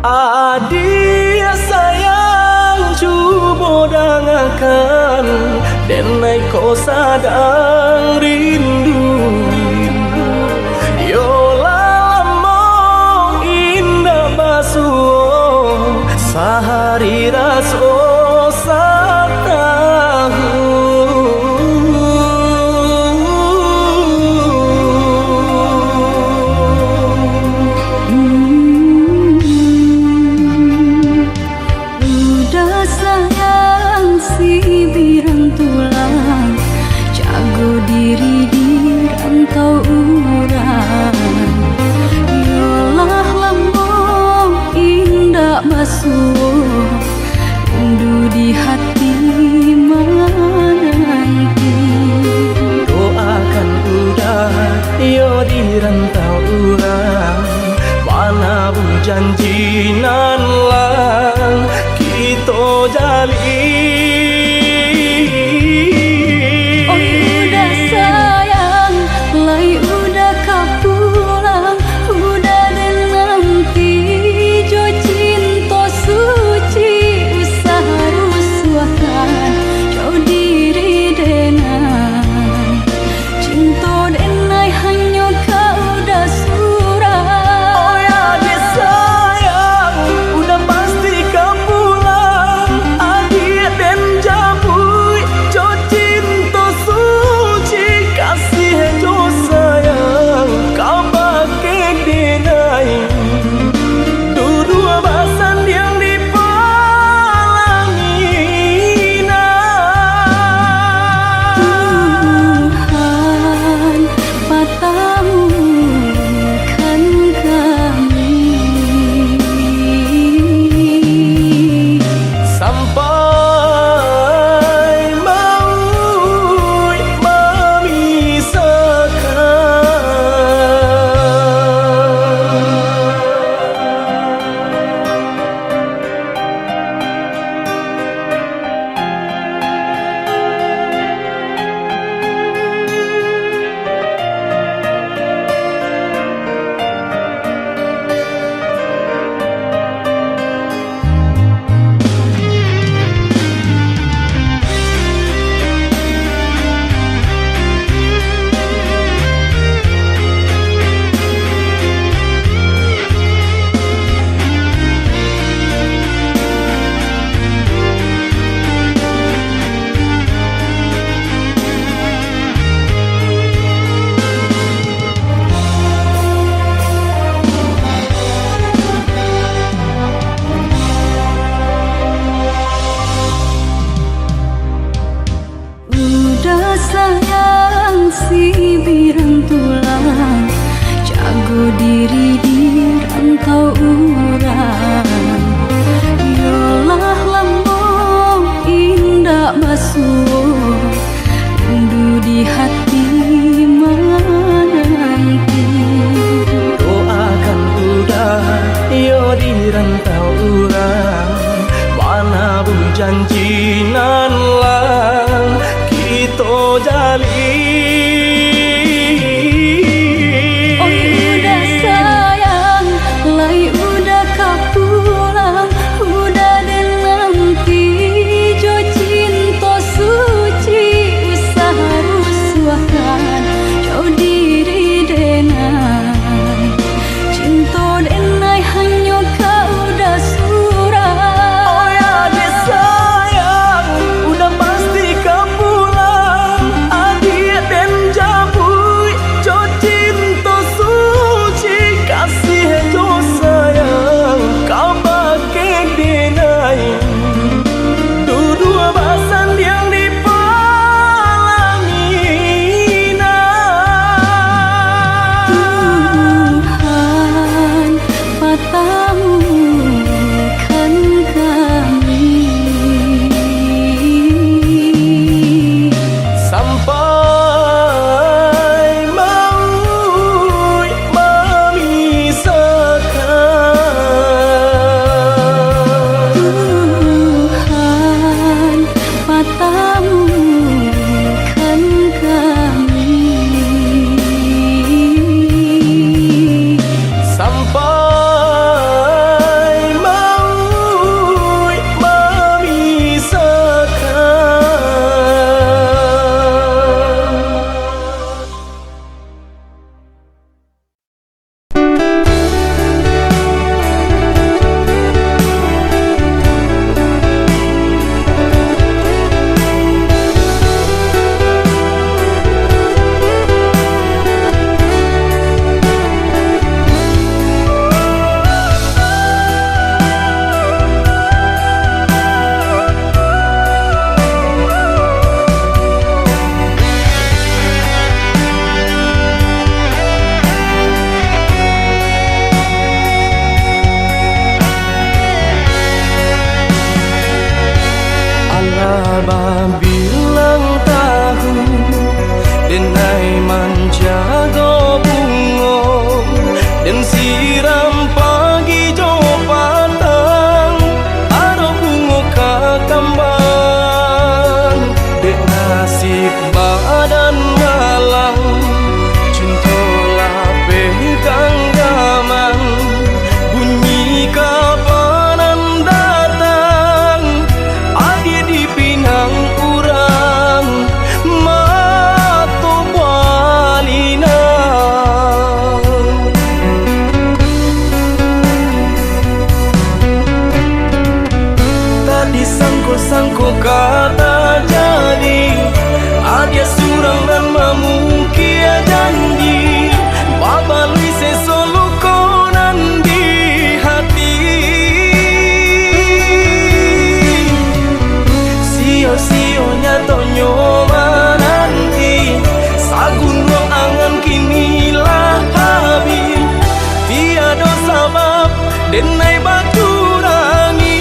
Adia sayang cubo dangakan denai ko sadang rindu yola lamo indah basuo sahari raso sata basuh, rindu di hati menanti. Doakan udah yo di rantau urang, mana bu janji nan lang kita jalin. Sayang si birang tulang, jago diri di rantau urang. Yolah lambung indah basuh, rindu di hati menanti. Doakan udah yo di rantau urang, mana bu janji nan lang kita jalin. Udah sayang, lai udah kapulang, udah dan nanti jo cinta suci usaha rusuhkan jauh diri denai. Cinta denai hanya kau udah surah. Oh ya deh sayang, udah pasti kau pulang. Adik dan Allah bilang tahu denai menjaga bungo dan siram pagi jo patang aro bungo kakambang dek nasib badan malang cintolah pegang gamang bunyi kapanan datang adi di pinang urang mato balina tadi sangko kata jadi adia surang dan mamukia janji babalui sesolu konan di hati sio-sionya tonyo mananti sagun ruang angan kini lah habis tiada sabab denai baturangi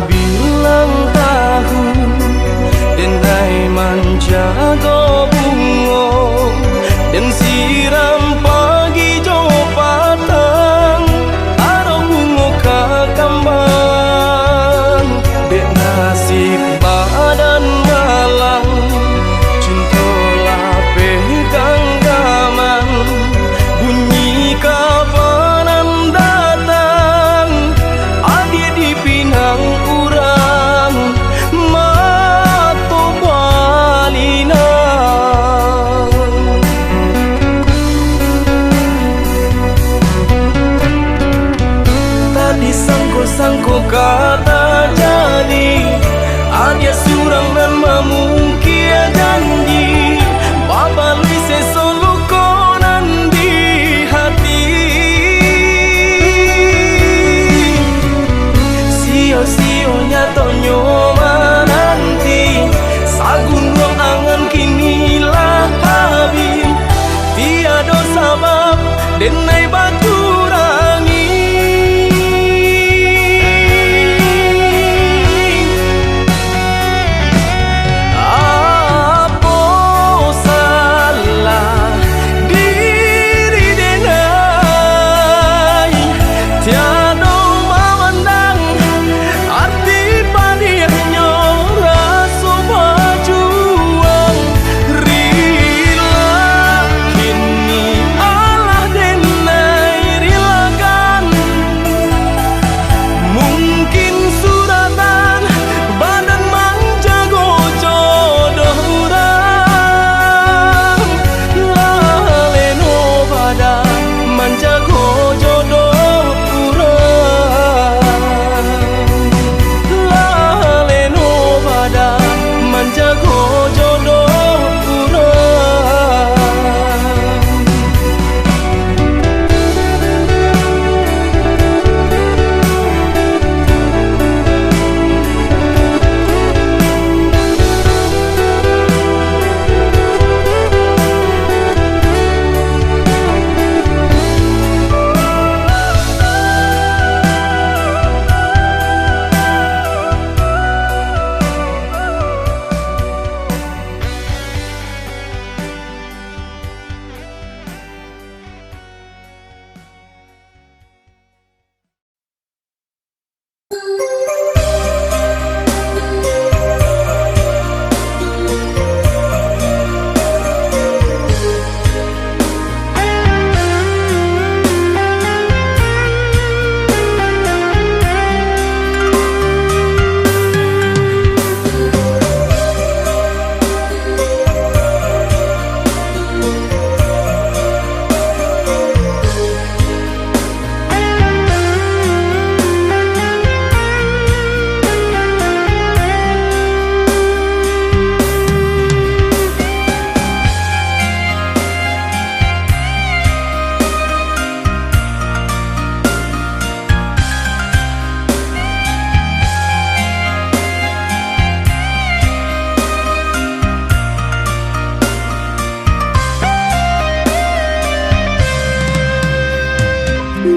bilang tahu denai menjaga bungo dan siram pagi jo patang aro bungo kakambang dek nasib badan malang cintolah pegang gamang bunyi kapanan datang adi di pinang urang mato balina tadi sangko kata jadi adia surang dan mamukia janji babalui sesolu konan di hati sio-sionya tonyo mananti sagun ruang angan kini lah habis tiada sabab denai baturangi apa salah diri denai tiada memandang arti padiahnya rasa berjuang rela kini Allah denai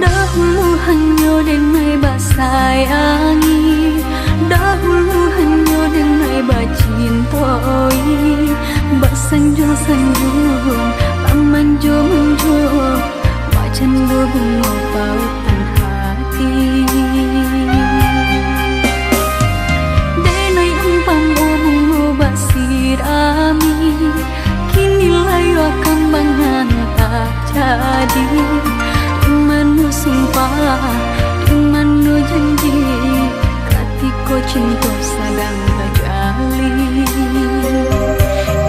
Dahulu hanya denai basayangi, dahulu hanya denai bacintoi, basanjung-sanjung, pamanjung-manjung, wajan bunga pautan hati. Denai umpam bunga basirami, kini layu akan bangan tak jadi. Dimanu sumpah, dimanu janji, katiko cinta sedang terjalin.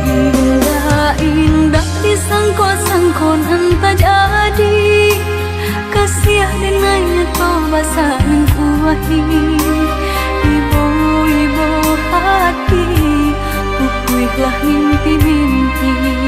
Indah-indah disangko-sangko nan tak jadi, kasih dengannya kau basahin kuahi. Ibu-ibu hati, pupuihlah mimpi-mimpi.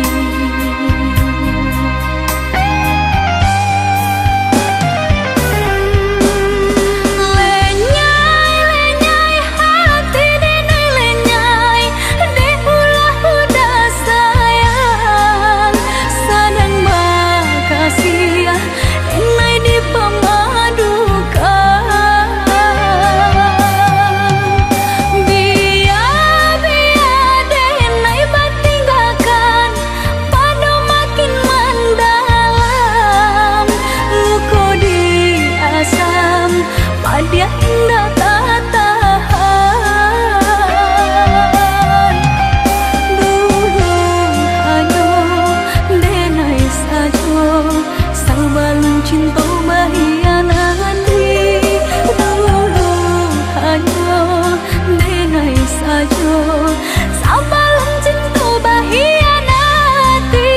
Dia indah tak tahan. Dulu hanya denai saja, sabalun cinta bahianati. Dulu hanya denai saja, sabalun cinta bahianati.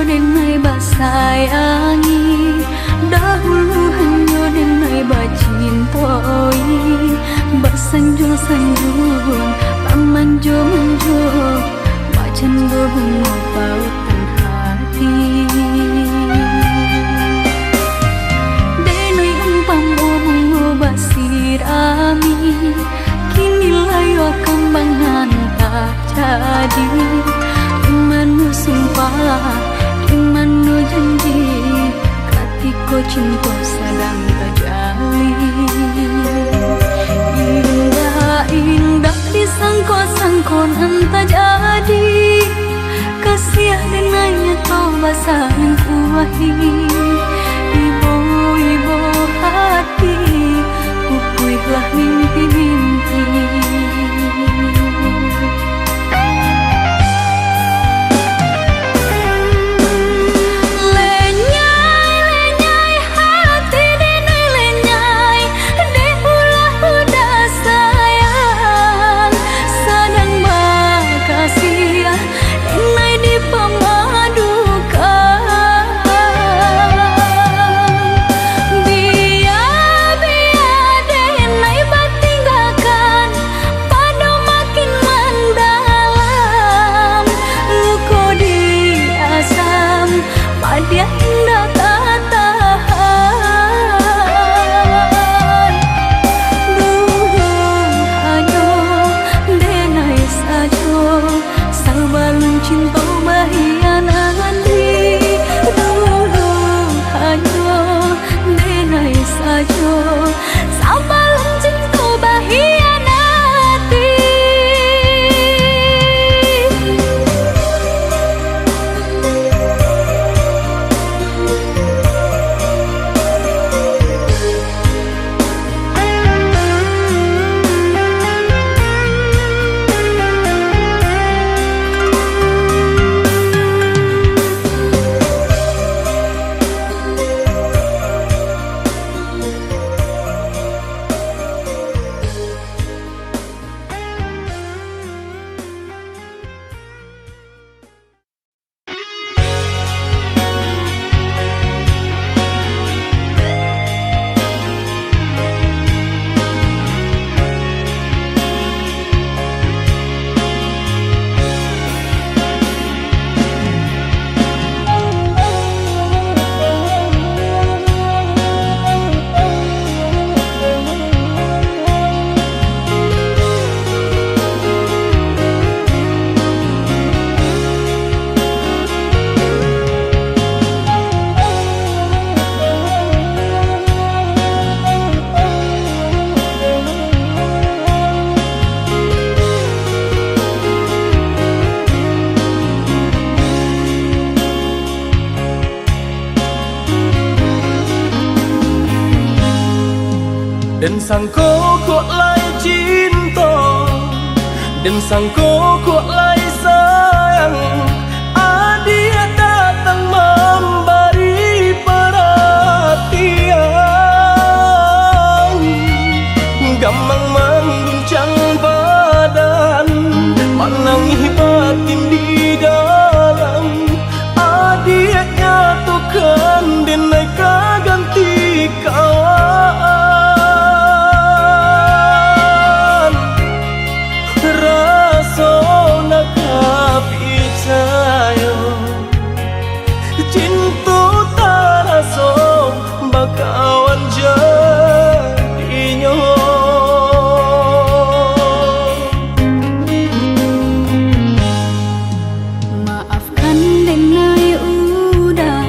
Denai basayangi, dahulu hanya denai bacintoi, basanjung-sanjung, pamanjung-manjung, wajan bunga pautan hati. Denai umpam bunga basirami, kini layu akan bangan tak jadi. Dimanu sumpah, dimanu janji, katiko cinta sedang terjalin. Indah-indah disangko-sangko nan tak jadi, kasih dengannya kau basahin kuahi. Ibu-ibu hati, pupuihlah mimpi-mimpi. Biar denai batinggalkan Dan sangko kok lai cinta, dan sangko kok lai sayang. Dia datang memberi perhatian, gampang mengguncang badan, menangis batin di dalam. Dia nyatukan denai ganti kawan. Rasa nak percaya cinta tak rasa bakawan jadinya. Maafkan denai udah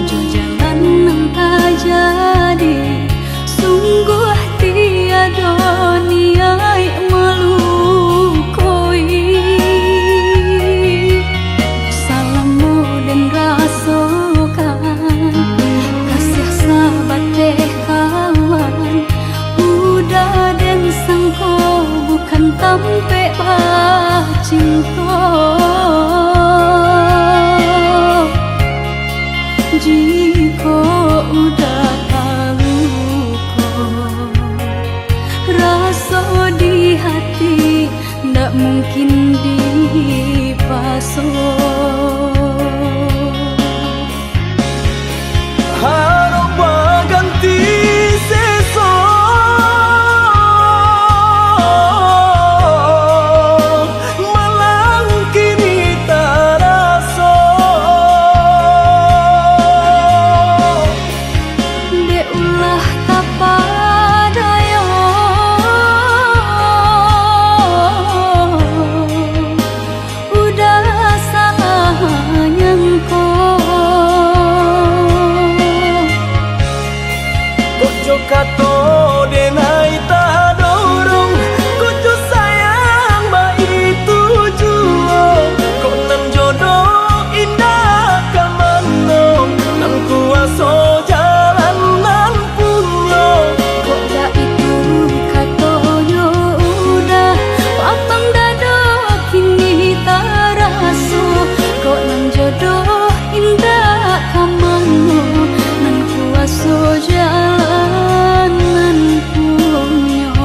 jo jalan nang tak jadi. Sungguh tiada niat melukoi. Salahmu dan rasakan kasih sahabat deh kawan. Udah dan sangko bukan tampe cinta. Jika udah tahu kok rasa di hati ndak mungkin dipasok. Harap ganti sesok, malang kini tak rasa. Dek ulah tak padaya, udah salah nyangko. Kojo kato denai tak dorong, kojo sayang ba itu jua. Kok nan jodoh indah kamano, nan kuaso jalan nan punya. Kok dah itu katonyo udah papang dado kini tak raso. Kok nan jodoh indah kamano, nan kuaso jalan nan punya.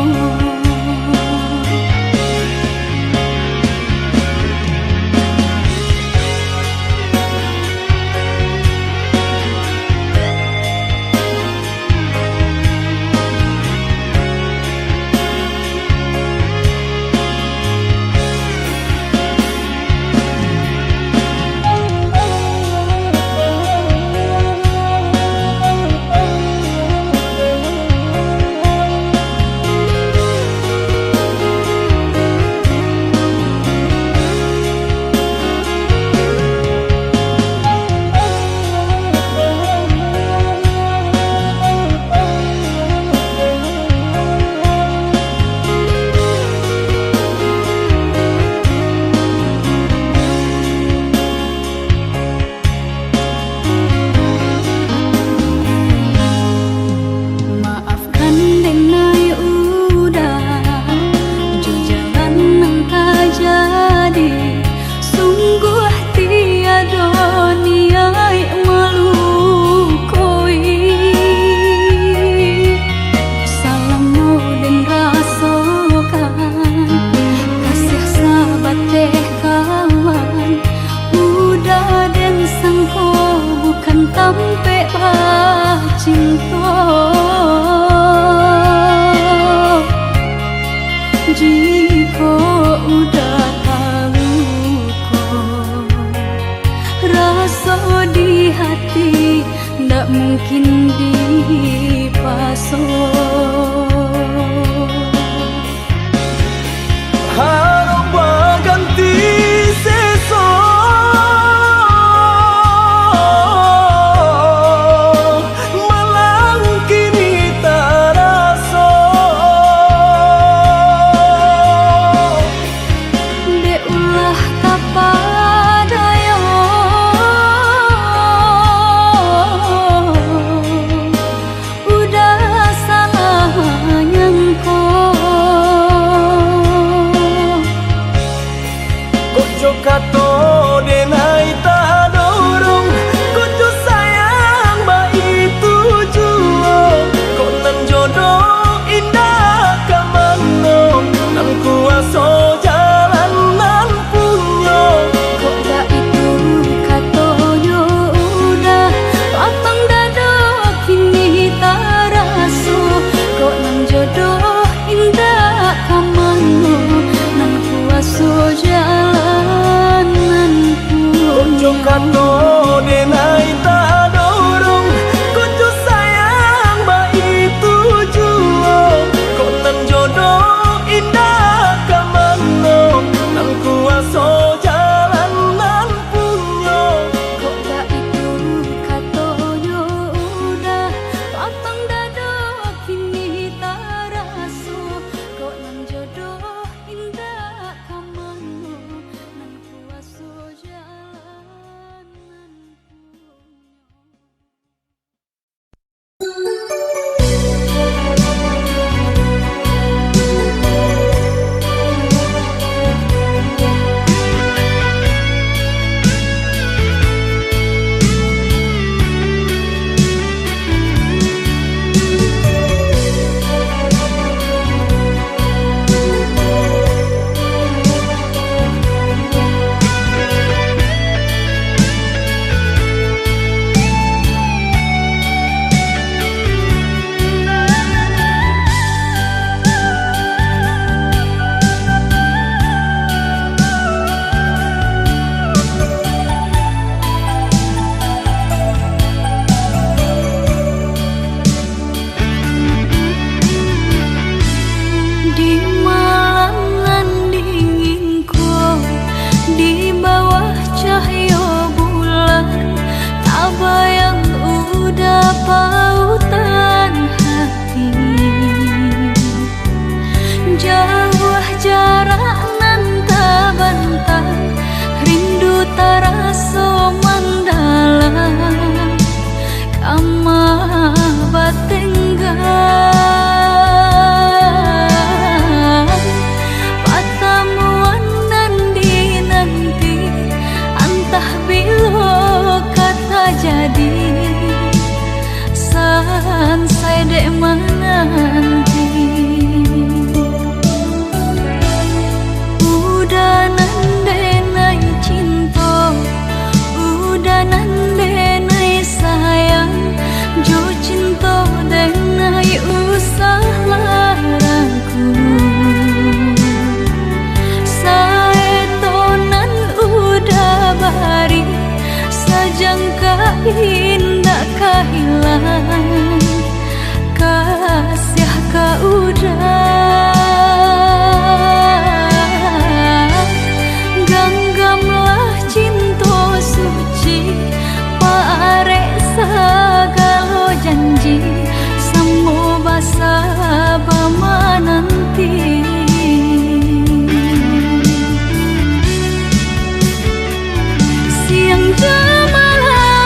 Maafkan denai udah jo jalan nang tak jadi. Sungguh tiada niat melukoi. Salahmu dan rasakan kasih sahabat deh kawan. Udah dan sangko bukan tampe cinta. Jika udah tahu kok rasa di hati ndak mungkin dipasok. Harap ganti sesok, malang kini tak rasa. Dek ulah tak padaya, udah salah kato denai ta dorong Kucu sayang ba itu juo Kok nan jodoh indah kamano Nan kuaso jalan nan punyo Kok gak itu katonyo udah Patang dado kini taraso Kok nan jodoh indah kamano Nan kuaso jalan nan punyo Di malam dinginku di bawah cahaya bulan tak bayang udah pautan hati jauh jarak nan tak bantah rindu taraso mandalam kama batenggan patamuan nanti entah bila kata jadi sansai dek menanti udah nandenai cinta udah nandenai sayang jo cinta denai usah larangku saetonan udah bari sajangka indah kehilangan kasih ka udah ganggamlah cinta suci pare sagalo janji sambo basa bama nanti siang jamalah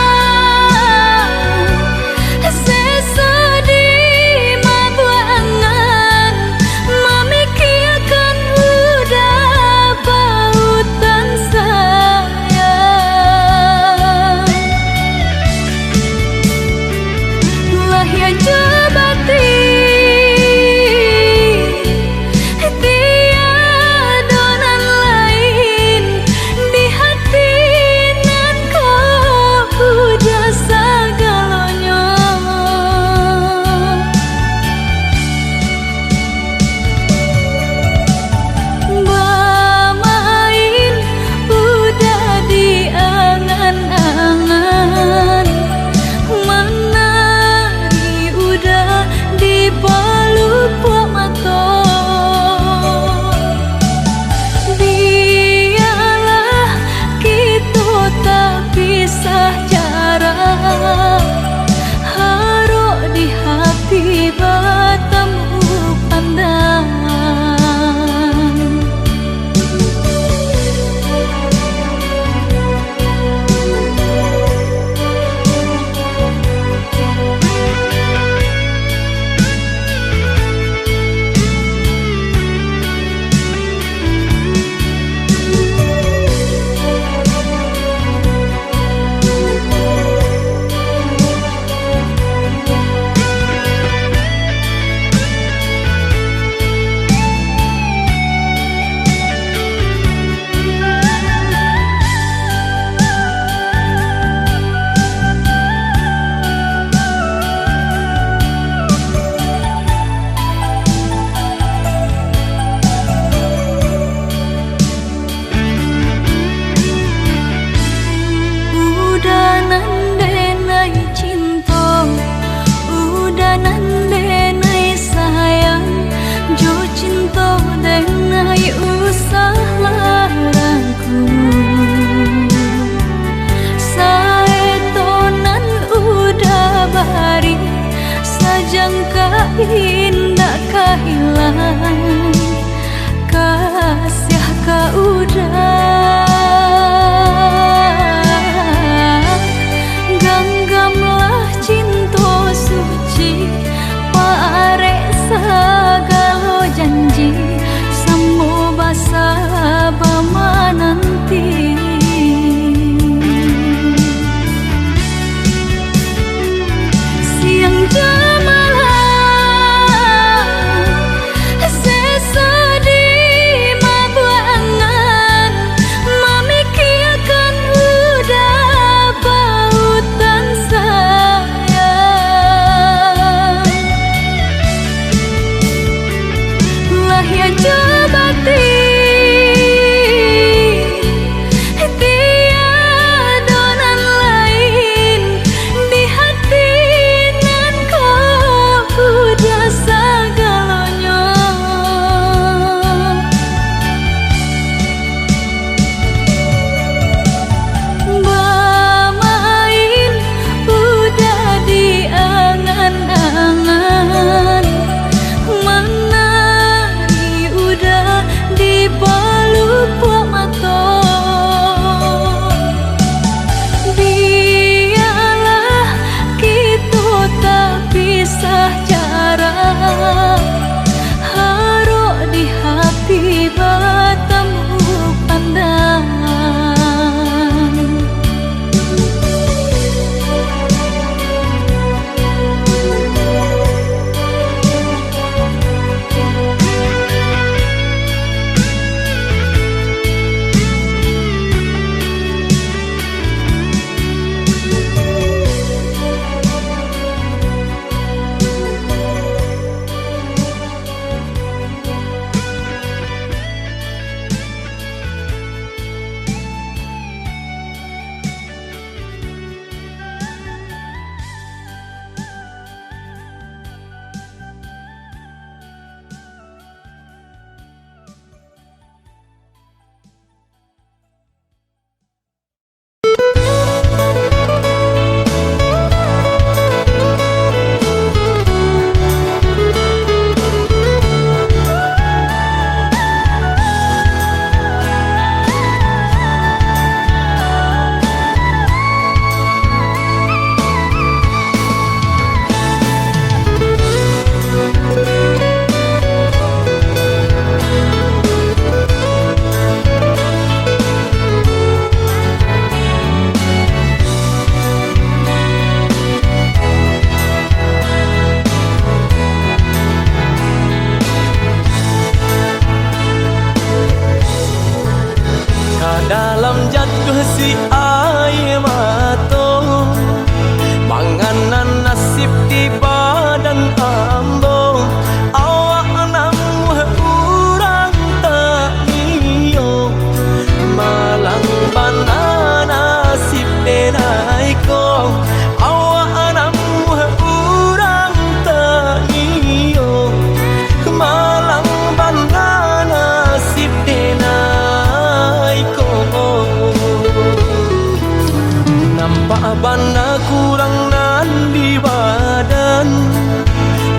Nampak bana kurang nan di badan,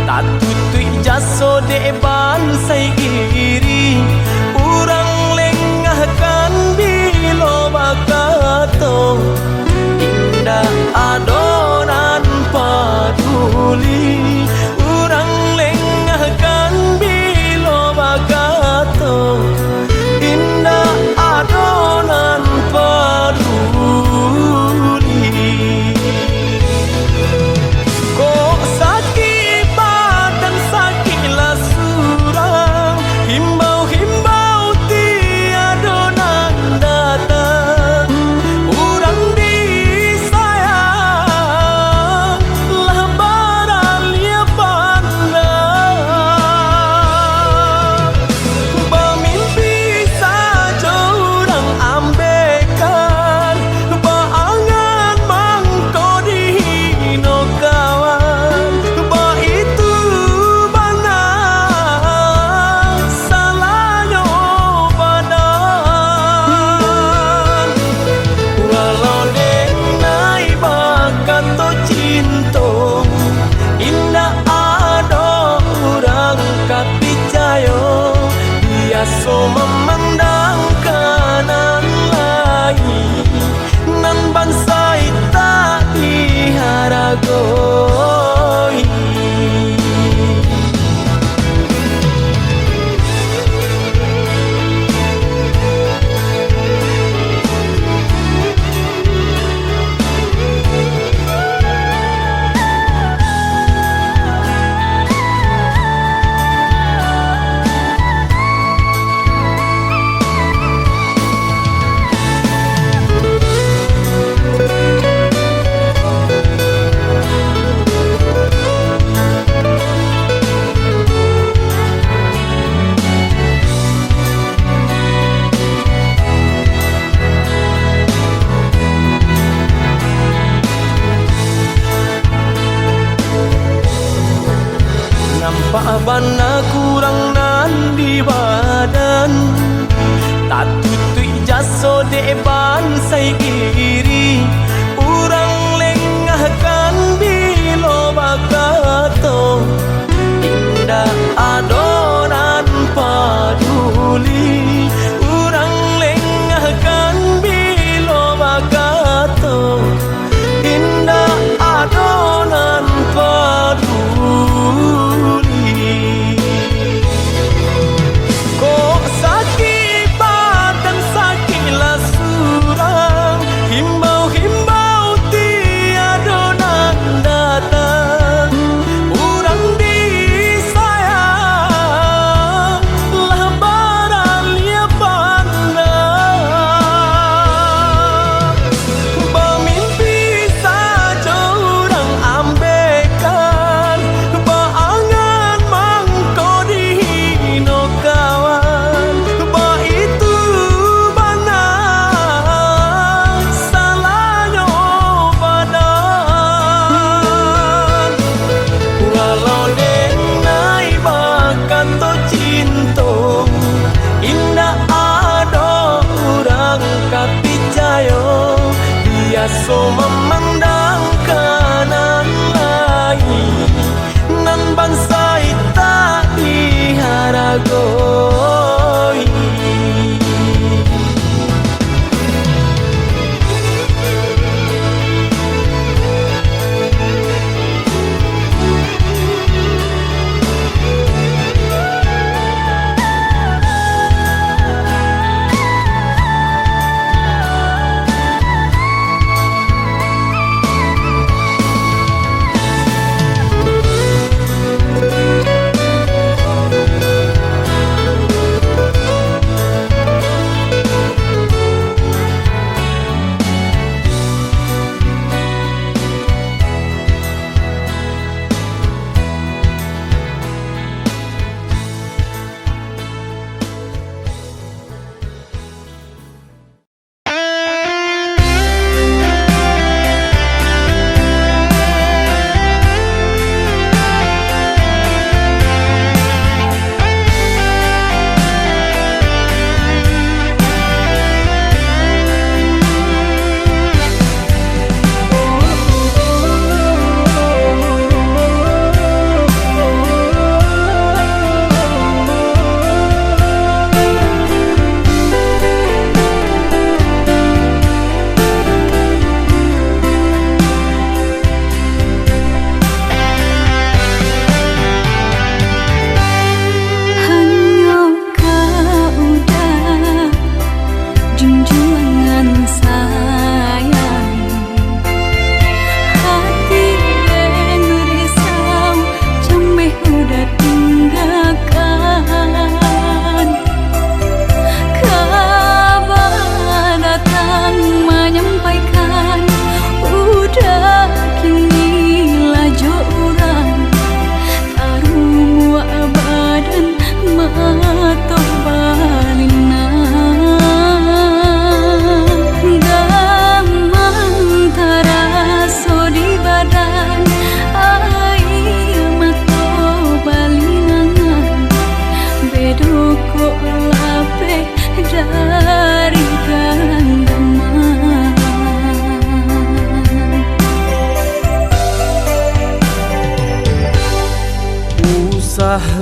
tak tutui jaso deban sai iri. Urang lengahkan bilo bakato, indah adonan paduli. Urang lengahkan bilo bakato, indah adonan paduli. Kok sakit badan sakitlah surang, himbau-himbau tiada nan datang. Urang disayang lah baralia pandang. Bermimpi saja urang ambekan, baangan mangko dihino kawan. Ba itu bana salahnya badan. Walau denai bakat to cinta, indah ada urang kapicayo. Biasa memandang kanan lain, nan bansai tak diharagoi. Nampak bana kurang nan di badan, tak tutui jaso deban sai iri. Urang lengahkan bilo bakato, indah adonan paduli. Urang lengahkan bilo bakato, indah adonan paduli. Kok sakit badan sakitlah surang, himbau-himbau tiada nan datang. Urang disayang lah baralia pandang. Bermimpi saja urang ambekan, baangan mangko dihino kawan. Ba itu bana salahnya badan. Walau denai bakat to cinta, indah ada urang kapicayo. Biasa memandang kanan lain, nan bansai tak diharagoi.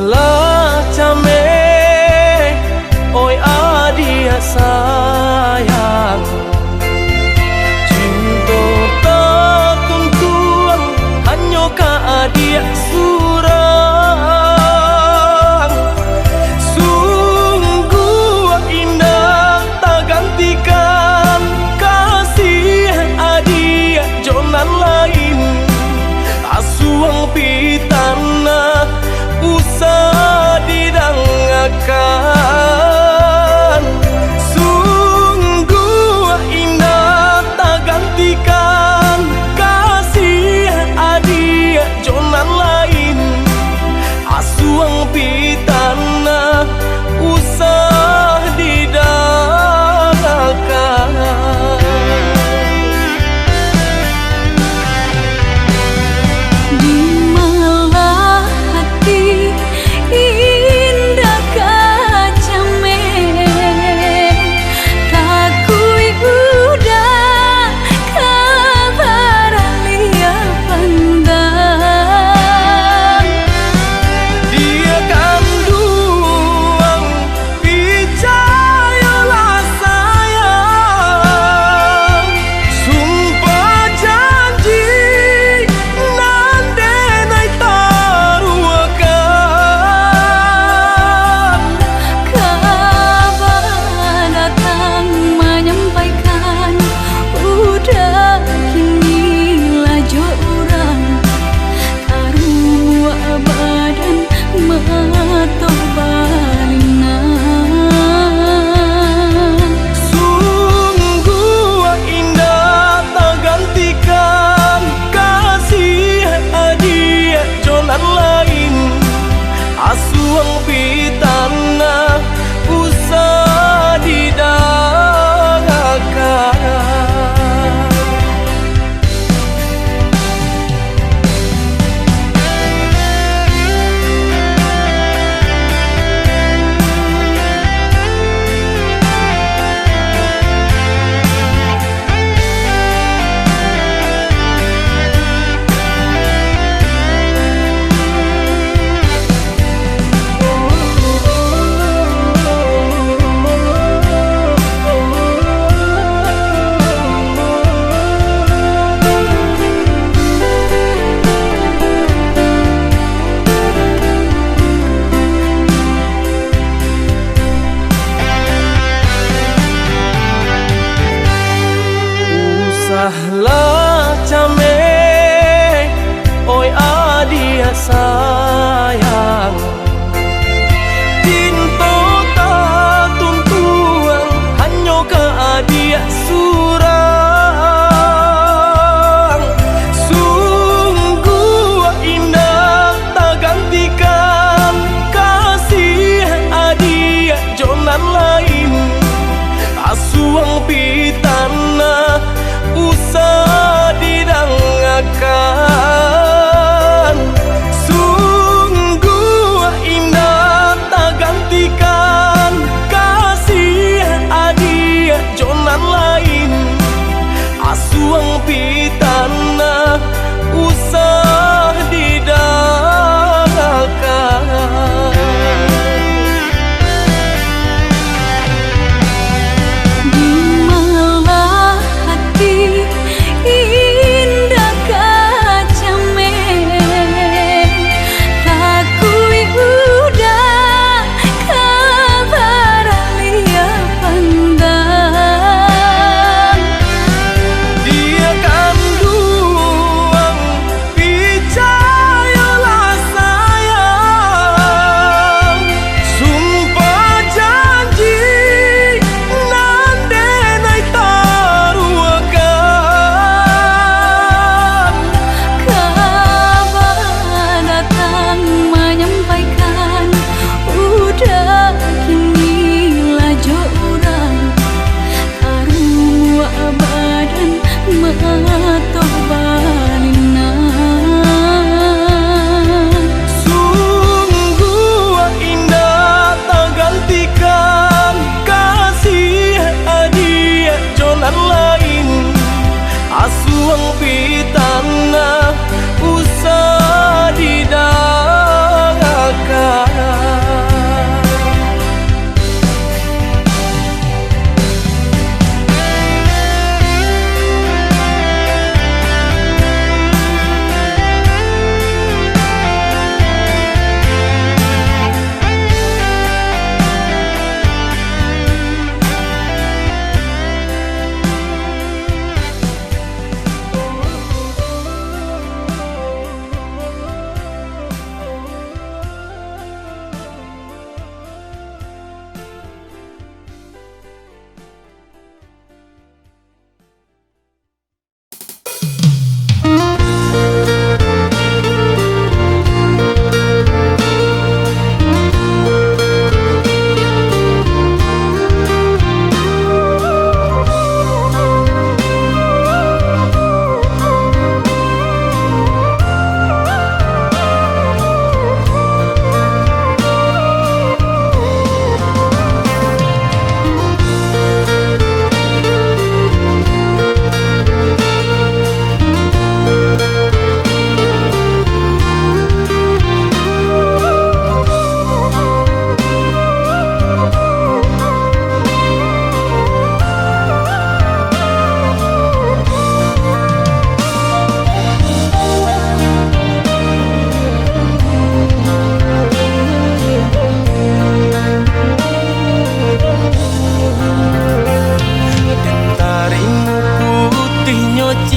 Usahlah came, oi adia sayang, cinta tak tuntuan hanya ka adia surang. Sungguh indah tak gantikan kasih adia jonan lain. Asuang pitana usah didangakan. Sungguh indah tak gantikan kasih adia jonan lain. Asuang pitana usah didangakan. Asuang pitana usah didangakan. Usahlah came, oi adia sayang, cinta tak tuntuan hanya ka adia surang. Sungguh indah tak gantikan kasih adia jonan lain. Asuang pitana usah didangakan. Sungguh indah tak gantikan kasih adia jonan lain. Asuang pitana usah didangakan. Asuang pitana usah didangakan.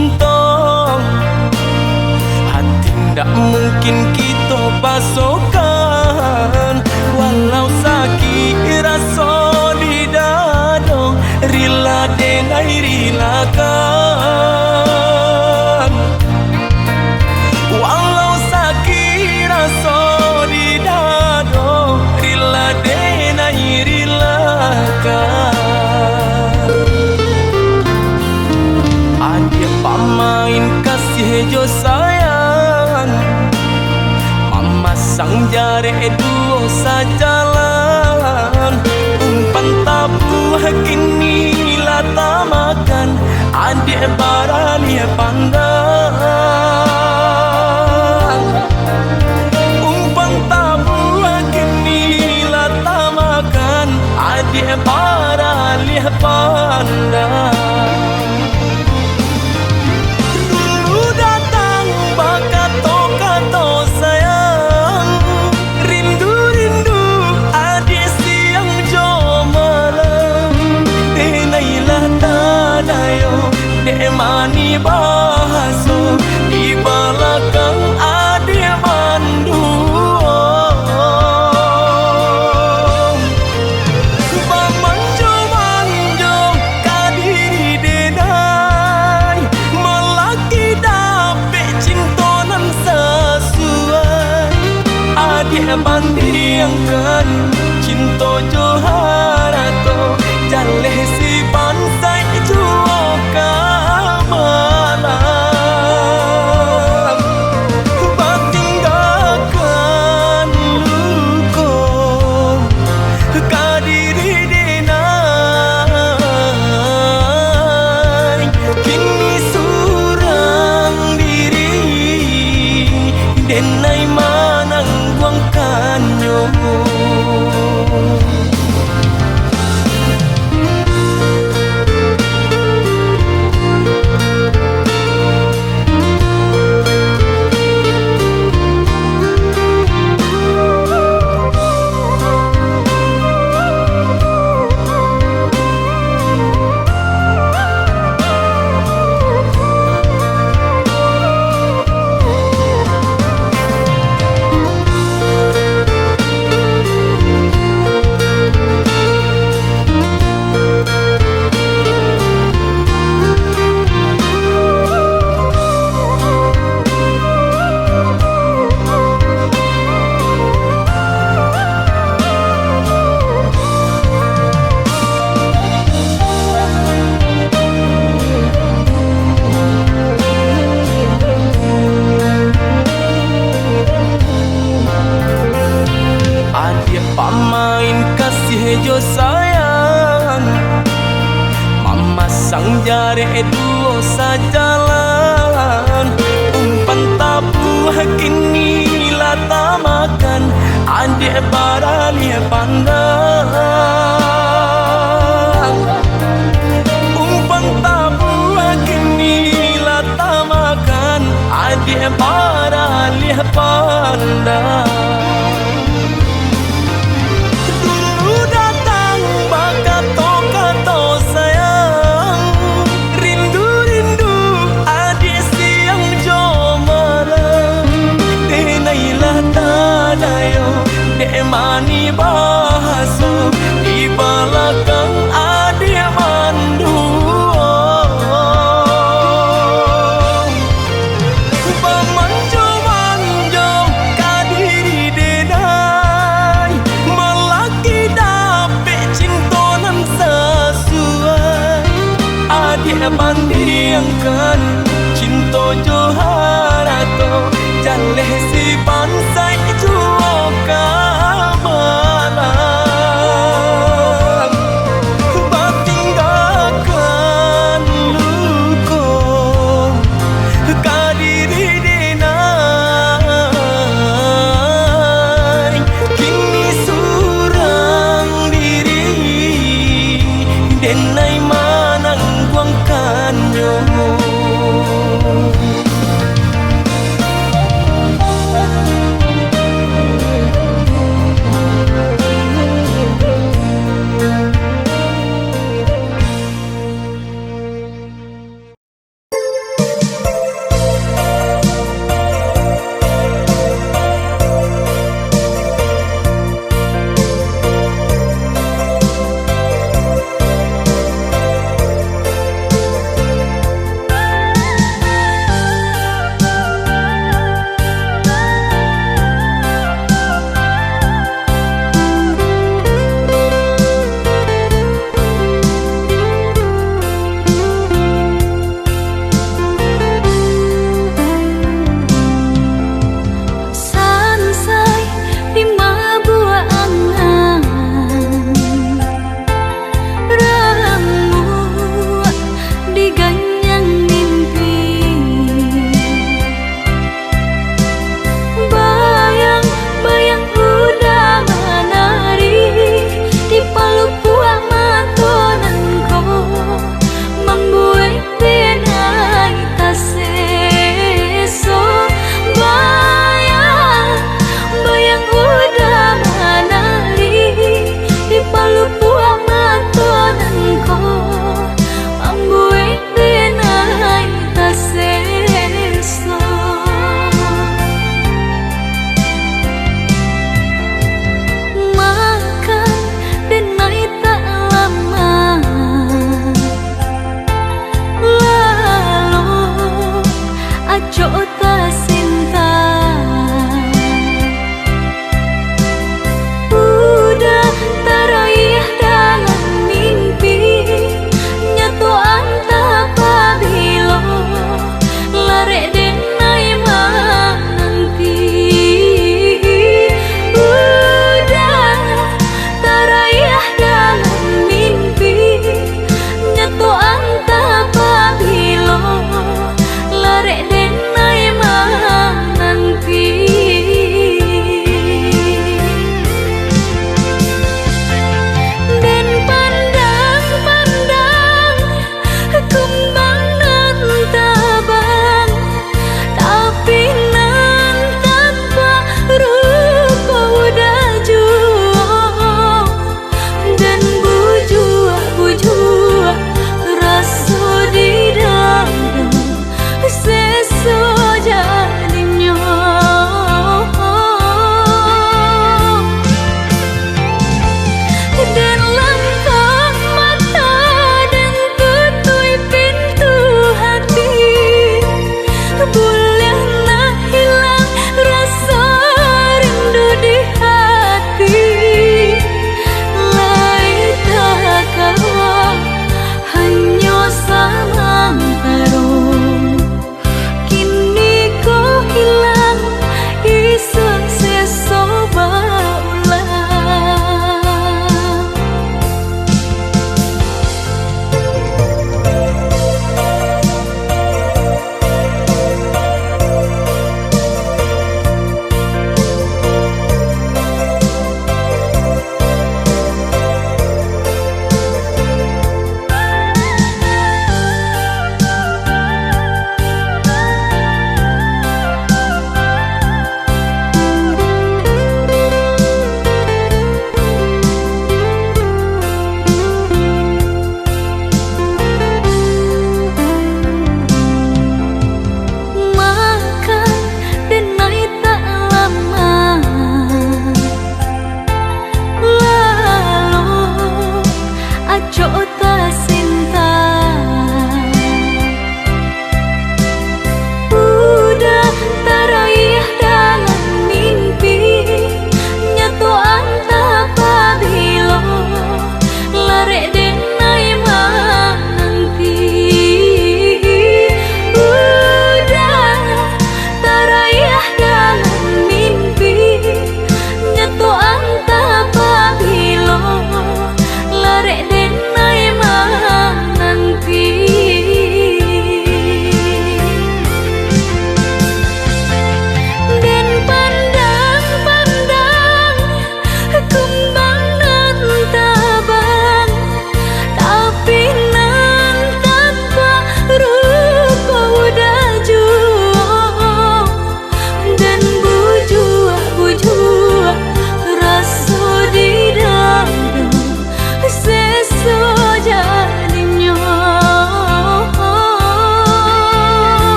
cinta, hati ndak mungkin kita pasokan. Walau sakit rasa di dada, rela dengan rilakan. Walau sakit rasa di dada, rela dengan rilakan. Adik pamain kasih jo sayang, mama sang jare duo sajalan. Umpan tabuh kini lata makan, adik baralia pandang. Umpan tabuh kini lata makan, adik baralia pandang. Mani bahaso di belakang adik mandung. Manjo-manjo kadiri denai, melaki dapet cintonan sesuai. Adik bandingkan cinta joharato, jaleh si pansai juoka. Denai manang guang kanyo. Pamain kasih jo sayang, mama sang jare duo sajalan. Umpan tabuh kini lata makan, adik baralia pandang. Umpan tabuh kini lata makan, adik baralia pandang. Mani bahaso di belakang adik mandung. Manjo-manjo kadiri denai, melaki dapet cintonan sesuai. Adik bandingkan cinta joharato, jaleh si pansai juoka. Denai manang guang kanyo.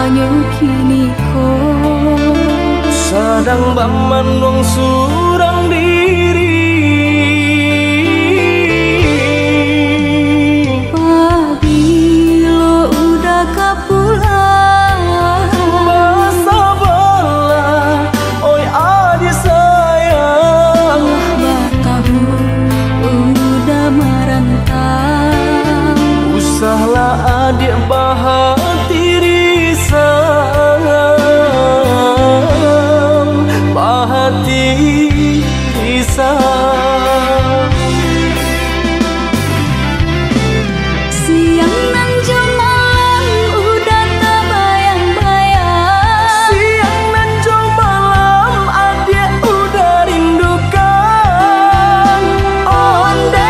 banyu kini ko Sadang baman wong surang diri Pabilo udah kapulang Basa bala oi adik sayang Batahu udah merentang Usahlah adik bahati risang Bahati risang Siang nan jam malam udah tak bayang-bayang Siang dan jam malam adik udah rindukan Ondeh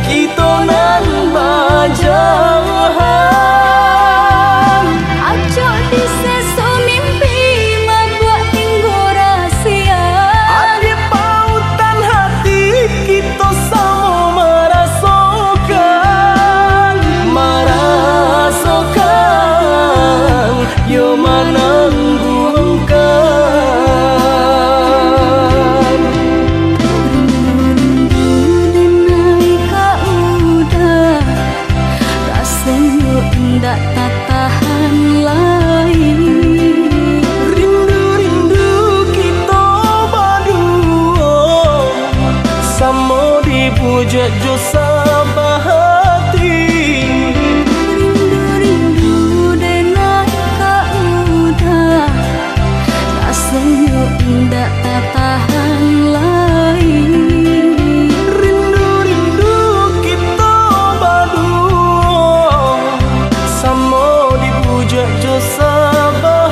kita nan bajahan Acok di seso mimpi membuat tinggal rahasia Adik pautan hati kita sama merasakan yo menangguhkan Nalika udah rasanya ndak tak tahan lagi Rindu-rindu kita berdua Sama dipuja jo sabahati Rindu-rindu dan nalika udah rasanya ndak tak tahan lagi Rindu-rindu kita berdua Sama dipuja jo sabahati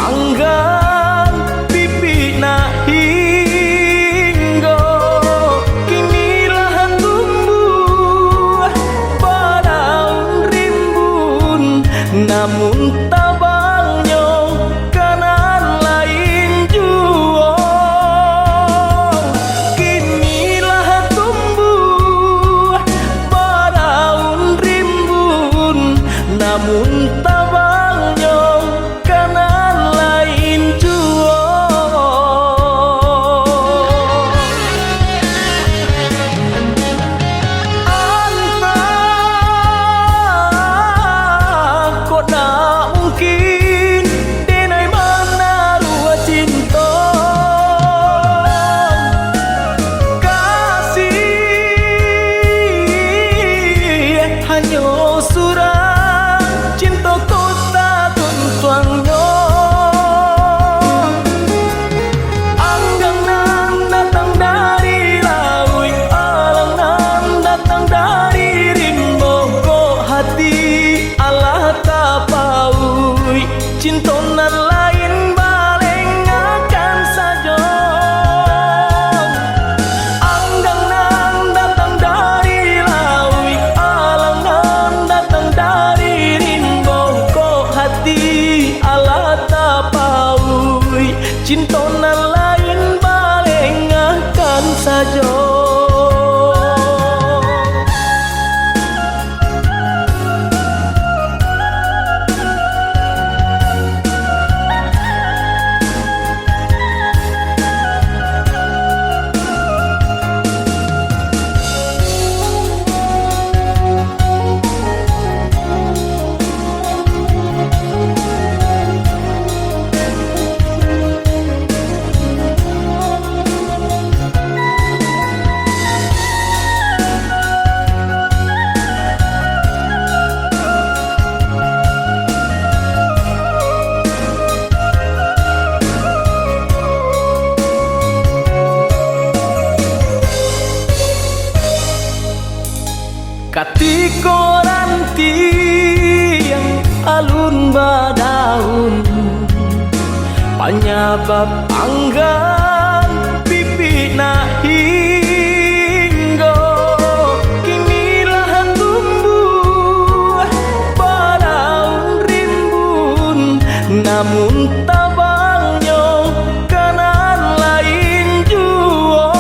panggang pipi na hinggo kinilah tumbuh padaun rimbun namun tabangnya kanan lain jua kinilah tumbuh padaun rimbun namun tabangnya kanan lain jua anta kok tak mungkin denai mana rua cinta kasih hanya surah cinta kota tuntuangnya anggang nan datang dari laut alang nan datang dari rimbo kok hati Allah tapaui cinta nan lain baleng akan saja anggang nan datang dari laut alang nan datang dari rimbo kok hati Allah tapaui cinta nan lain baleng akan saja Katiko ranti yang alun badaun penyebab anggan pipi na hinggo kinilah tumbuh padaun rimbun namun tabangnya kanan lain jua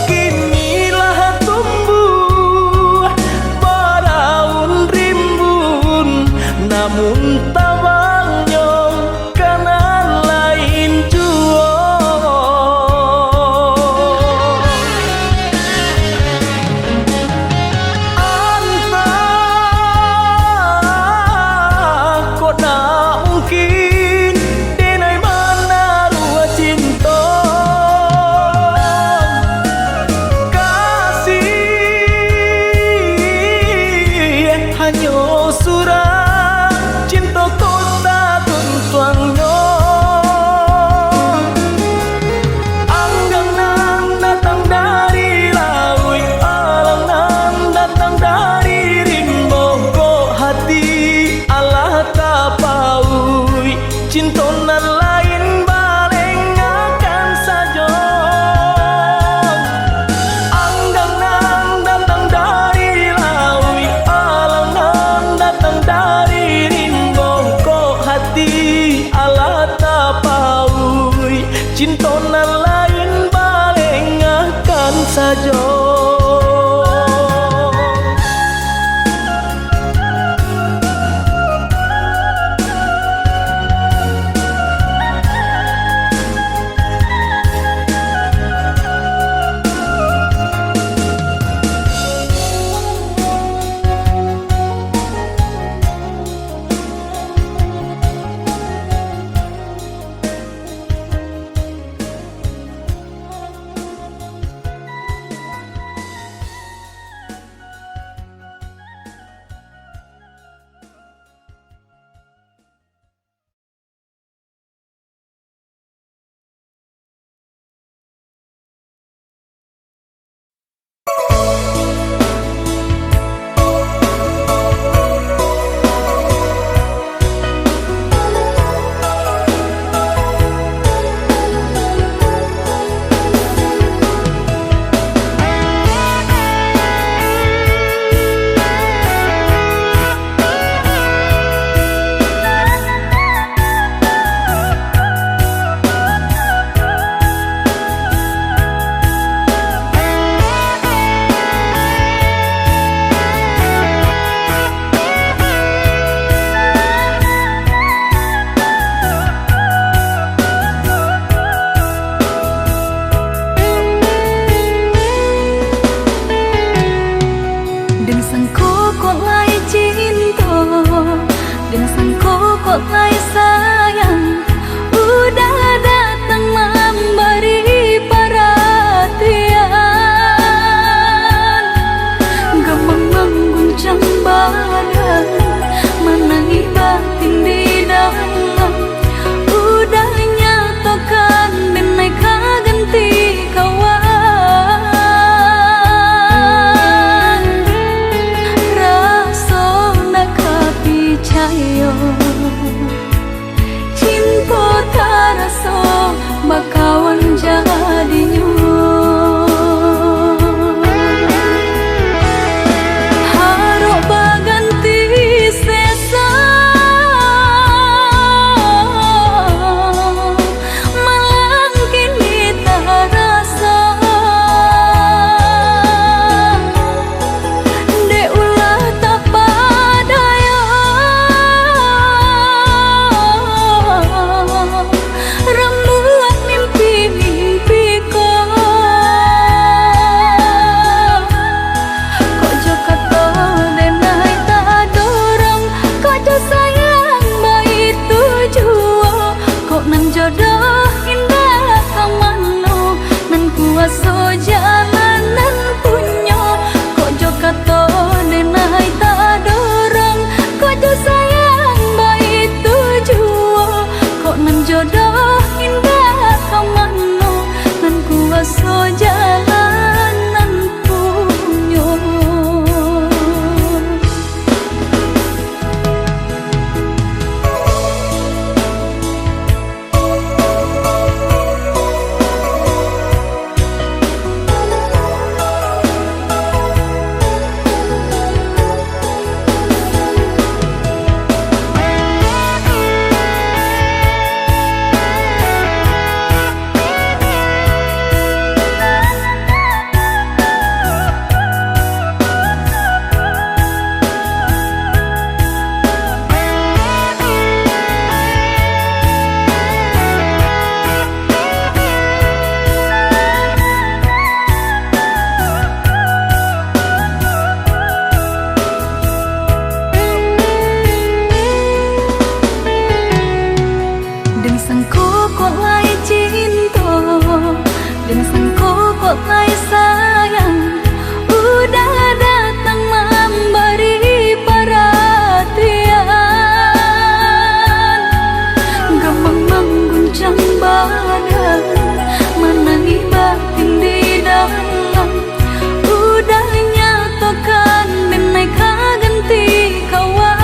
kinilah tumbuh padaun rimbun namun tabangnya kanan lain jua anta kok tak mungkin denai mana rua cinta kasih hanya surah cinta kota tuntuangnya anggang nan datang dari laut alang nan datang dari rimbo kok hati Allah tapaui cinta nan lain baleng akan saja anggang nan datang dari laut alang nan datang dari rimbo kok hati Allah tapaui cinta nan lain baleng akan saja bakawan jadinya. Harok baganti sesa malang kini tak rasa de ulah tak padaya rembulan mimpi-mimpiku kok jo kata denai tak dorong kok jo sayang baik tujuan kok nan jodoh indah kamano nan kuaso jalanan punyo kok jo kata denai tak dorong kok jo sayang baik tujuan kok nan jodoh indah kamano nan kuaso jalanan punyo. Đừng rằng cô có lại cinta, đừng rằng cô có lại sayang. Udah datang memberi perhatian, gampang mengguncang badan, menangi batin di dalam. Udah nyatakan benai ganti kawan.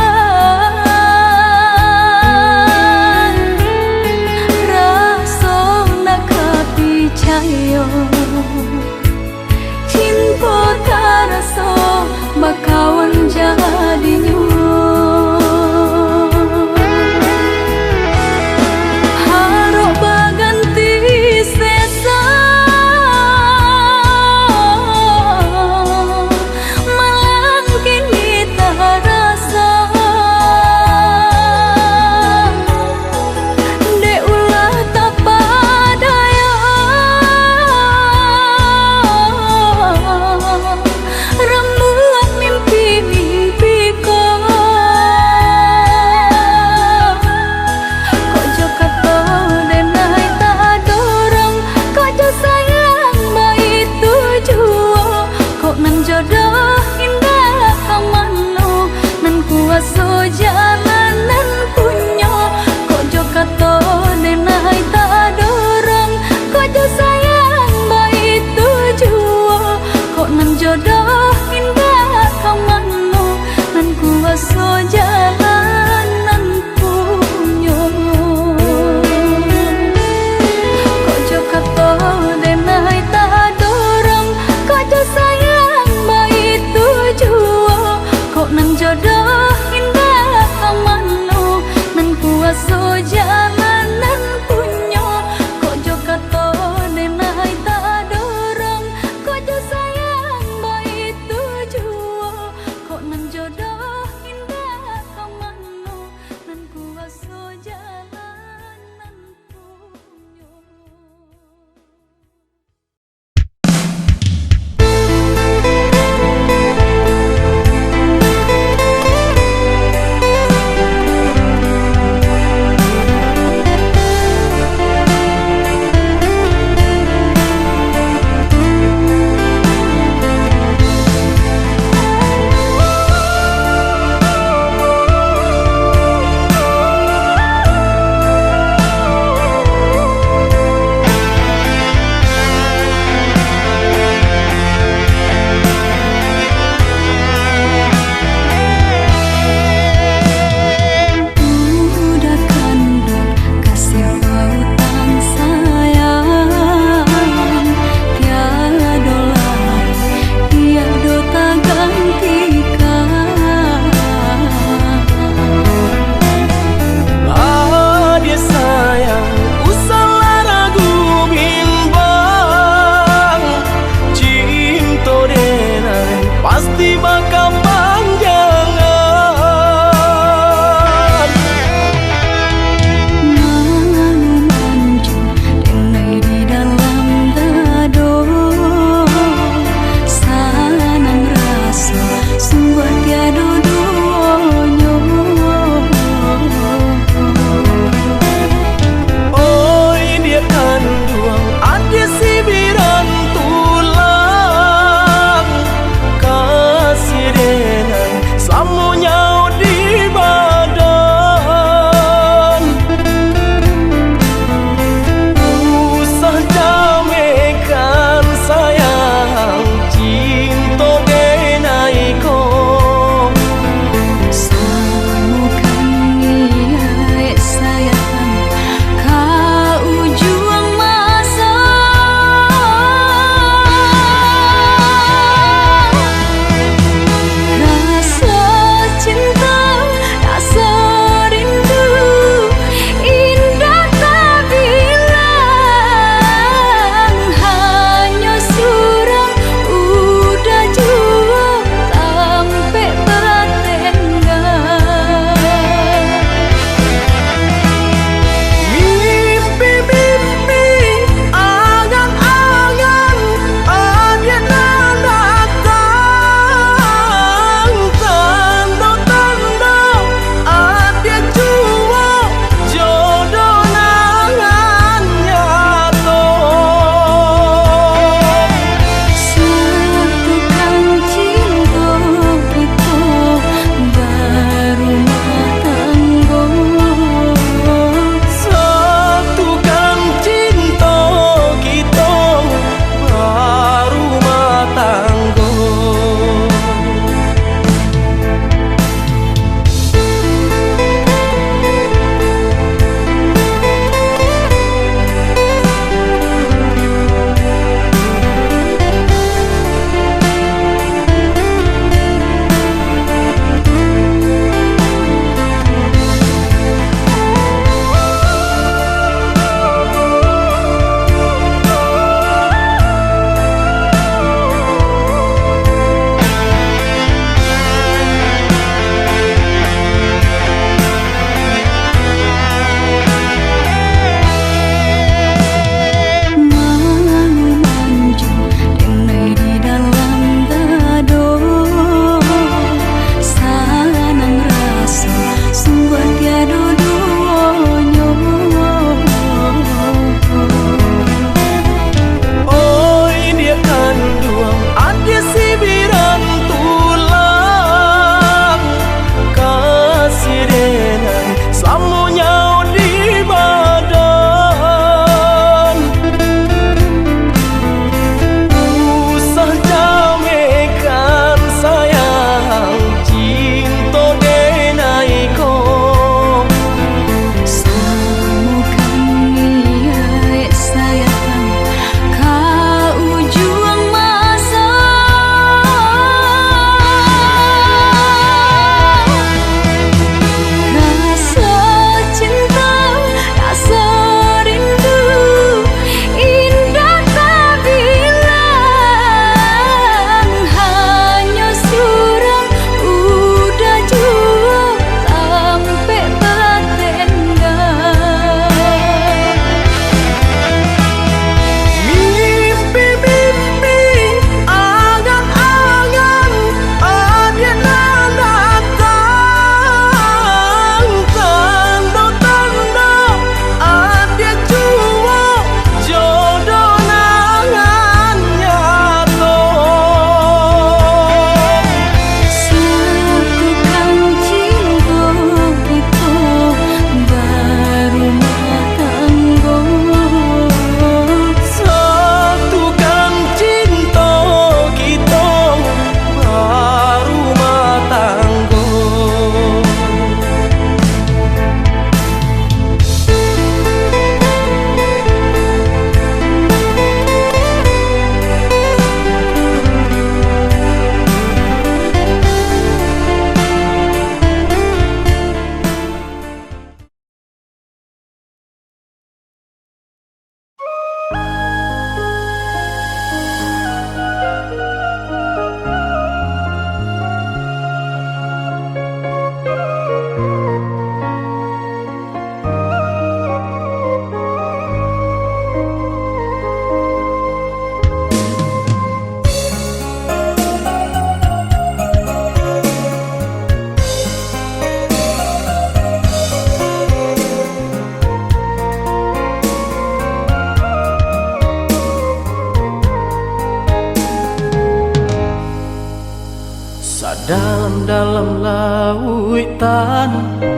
Dalam-dalam lautan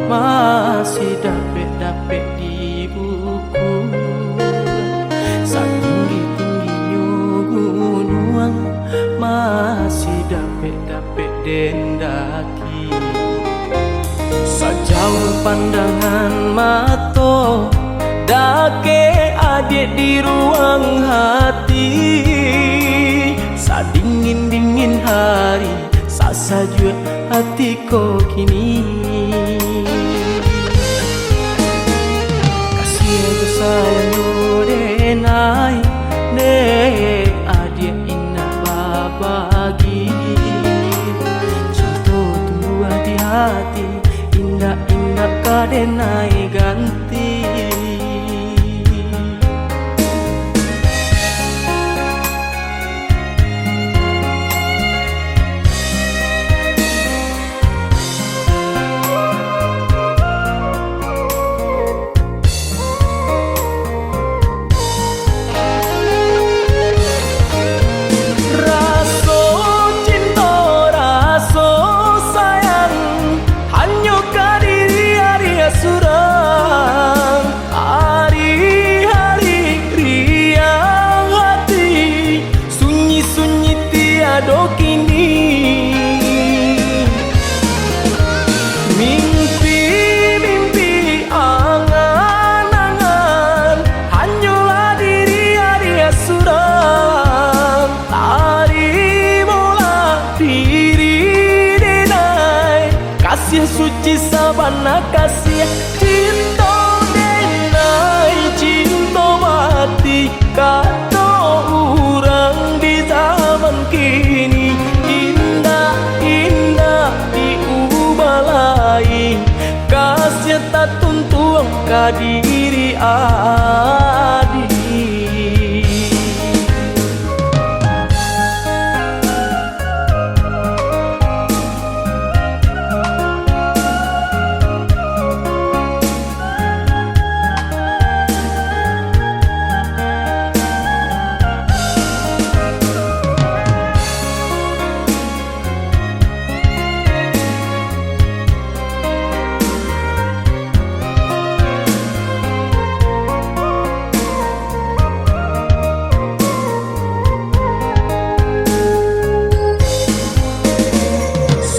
masih dapet-dapet di buku. Satinggi-tingginya gunung masih dapet-dapet dendaki. Sejauh pandangan mata dake adik di ruang hati. Sadingin-dingin hari saja hatiku kini. Kasih aku sayang denai ne adik indah babagi. Cinta tumbuh di hati indah-indah kadenai ganti. Mimpi-mimpi angan-angan hanyalah diri adia suram. Terimalah diri denai kasih suci sabana kasih cinta denai cinta mati kata orang di zaman kini. Kasih tak tuntung ke diri adik.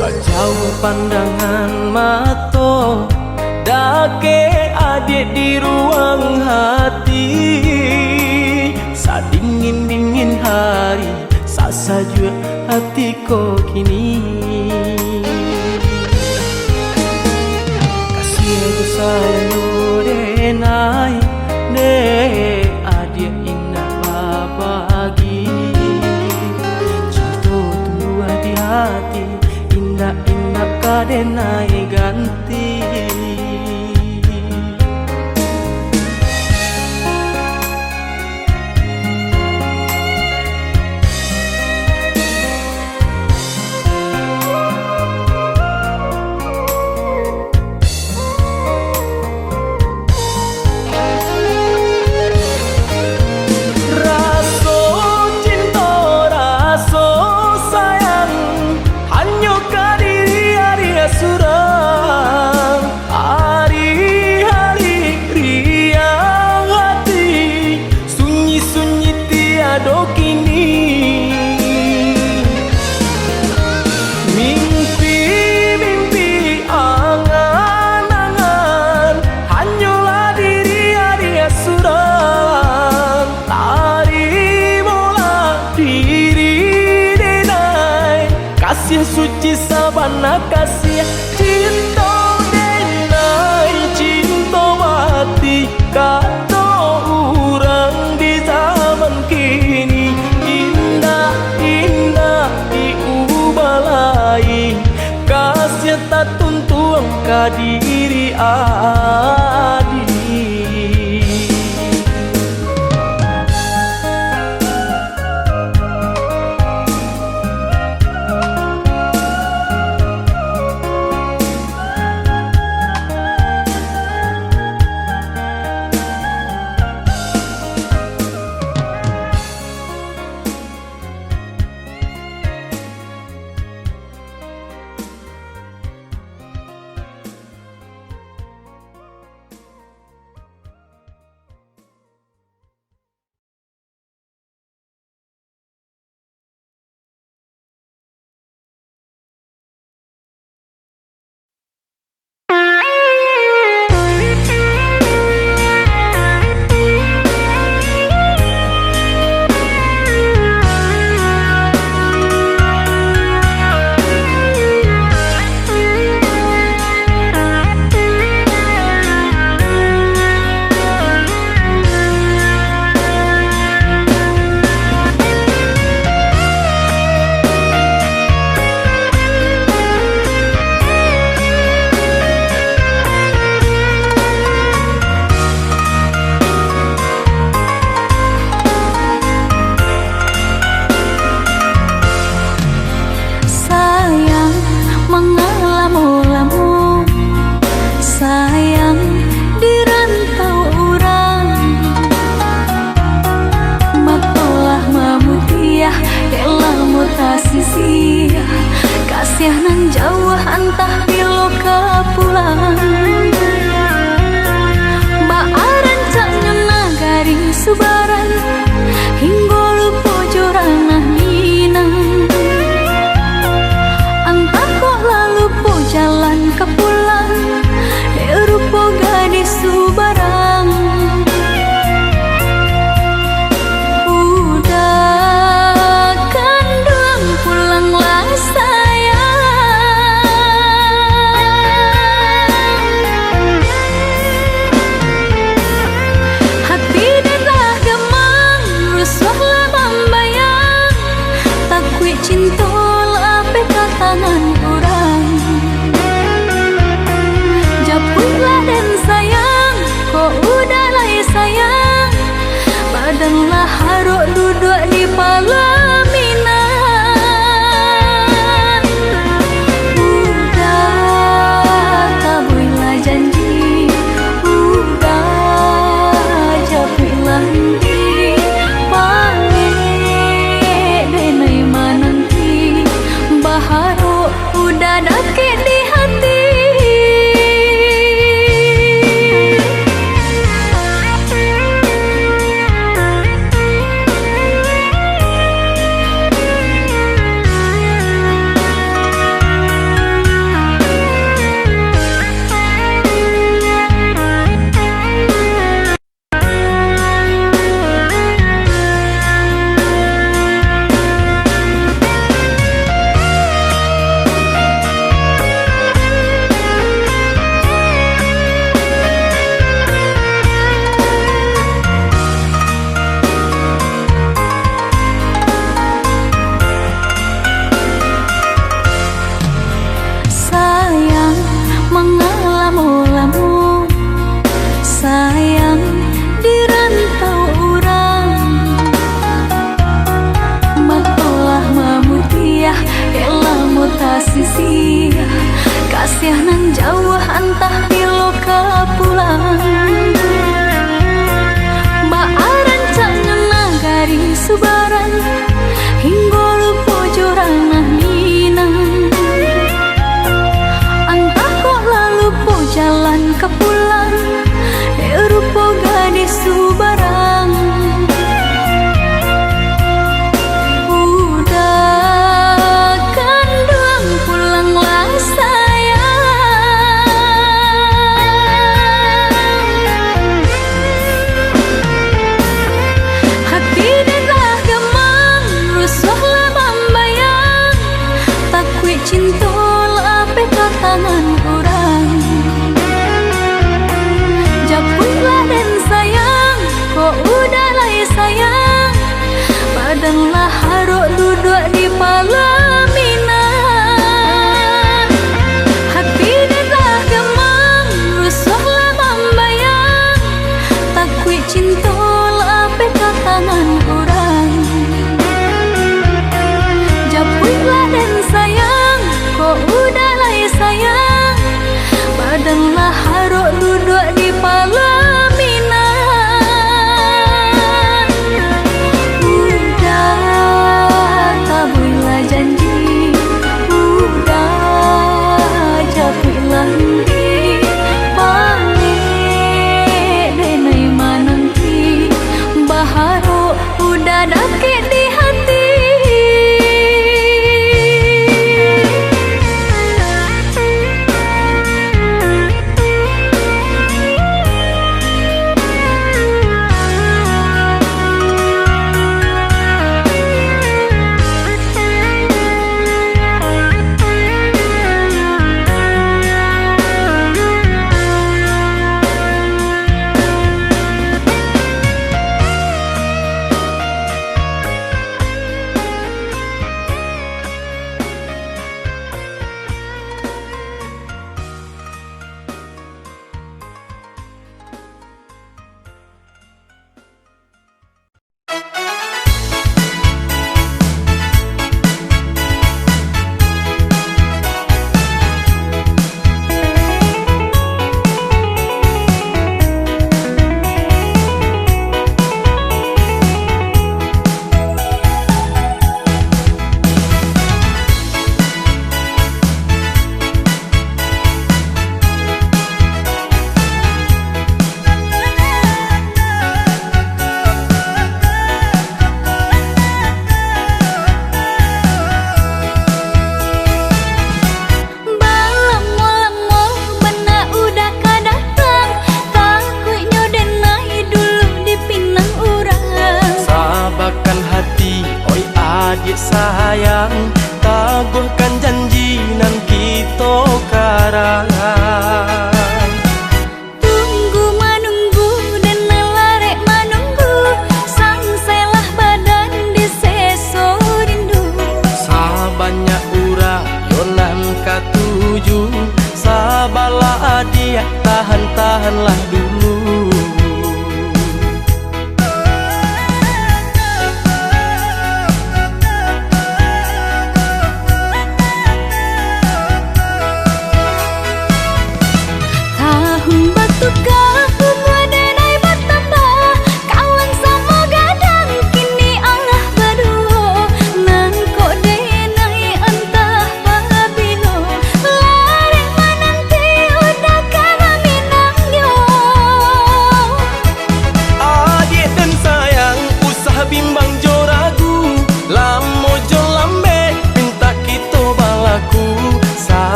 Sejauh pandangan mata dake adik di ruang hati. Sadingin-dingin hari saja hatiku kini. Kasih aku sayang denai ne adik indah babagi. Cinta tumbuh di hati indah-indah kadenai ganti. Mimpi-mimpi angan-angan hanyalah diri adia suram. Terimalah diri denai kasih suci sabana kasih cinta denai cinta mati kata orang di zaman kini. Indah-indah diubalai kasih tak tuntung ke diri adik.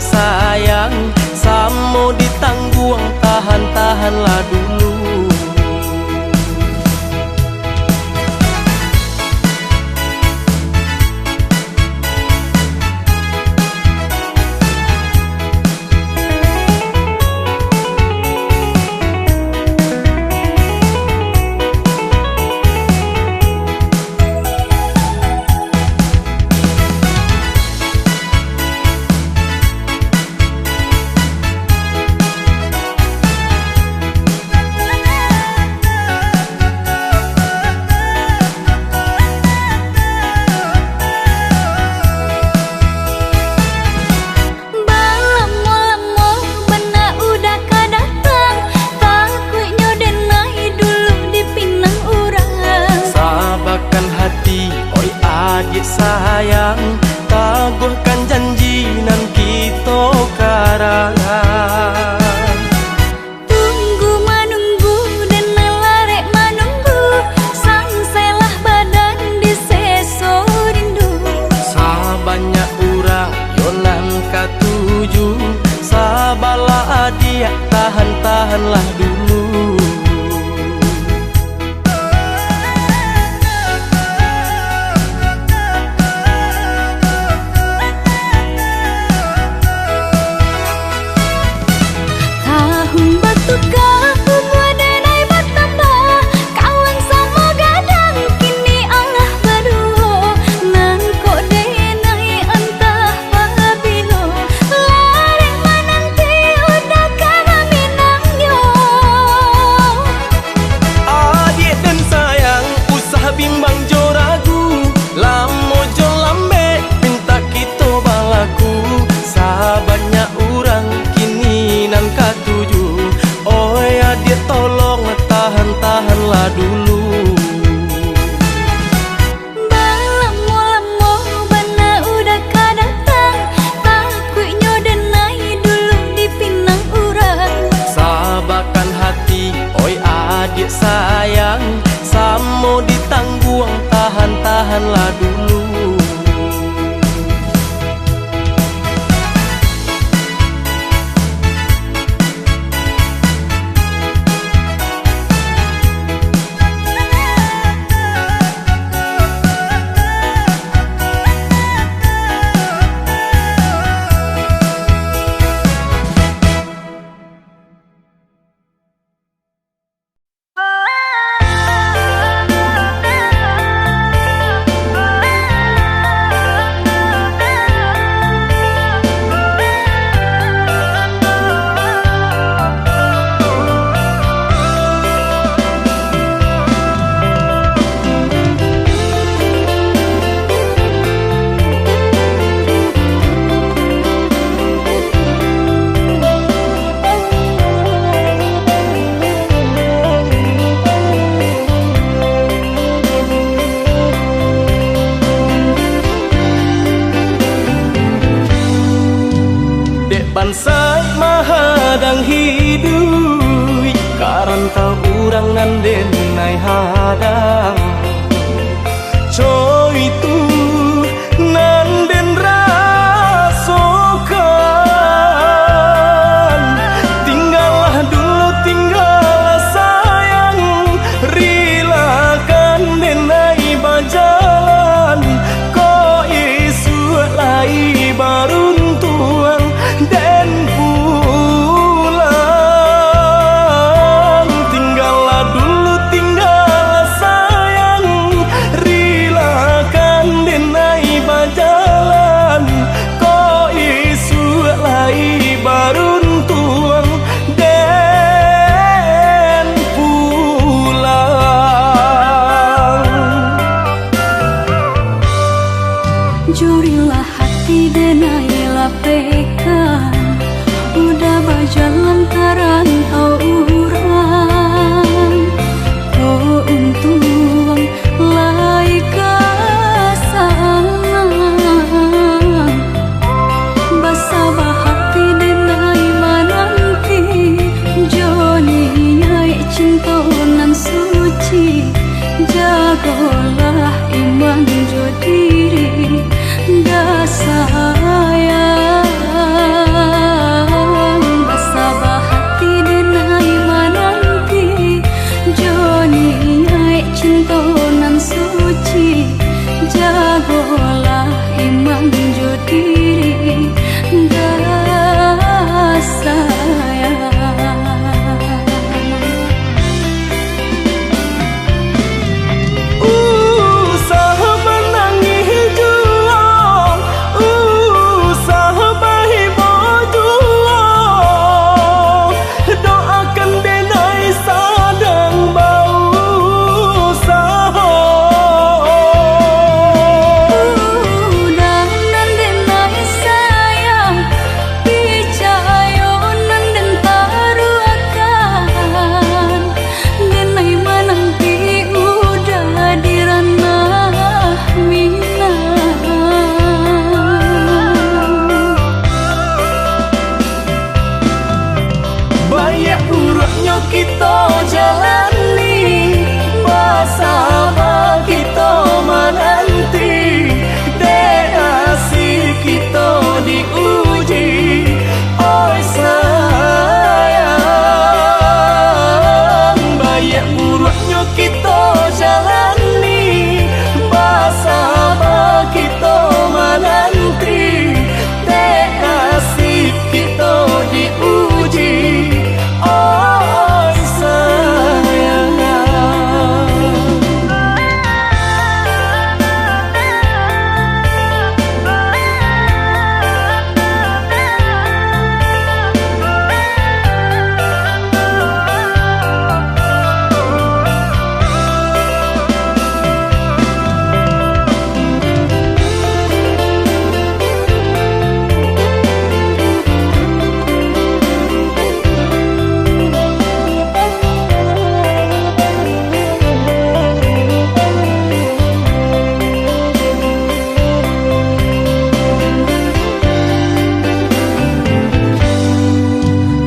sayang, samo ditangguang, tahan-tahanlah dulu. Adik sayang, tabuhkan janji nan kita karangan. Tunggu menunggu dan melarek menunggu, sangsailah badan di seso rindu. Sabanyak urang yonan katuju, sabalah adik, tahan-tahanlah dulu. Banyak orang kini nan katuju, oh ya dia tolong tahan-tahanlah dulu. Balamo-lamo bana udah kadatang, takutnya denai dulu dipinang urang. Sabarkan hati, oi adik sayang, samo ditangguang, tahan-tahanlah dulu. Bansai mahadang hidup, karan kau urang nan denai hadang. Coy itu nan den rasokan, tinggallah dulu, tinggallah sayang, rilakan denai bajalan, ko isu lai baruntuang dan pulang. Tinggallah dulu, tinggallah sayang, Baik buruknya kita jalani, bersama kita menanti, dek asih kita diuji. Oi sayang, baik buruknya kita jalani, bersama kita menanti, dek asih kita diuji. Oi sayang,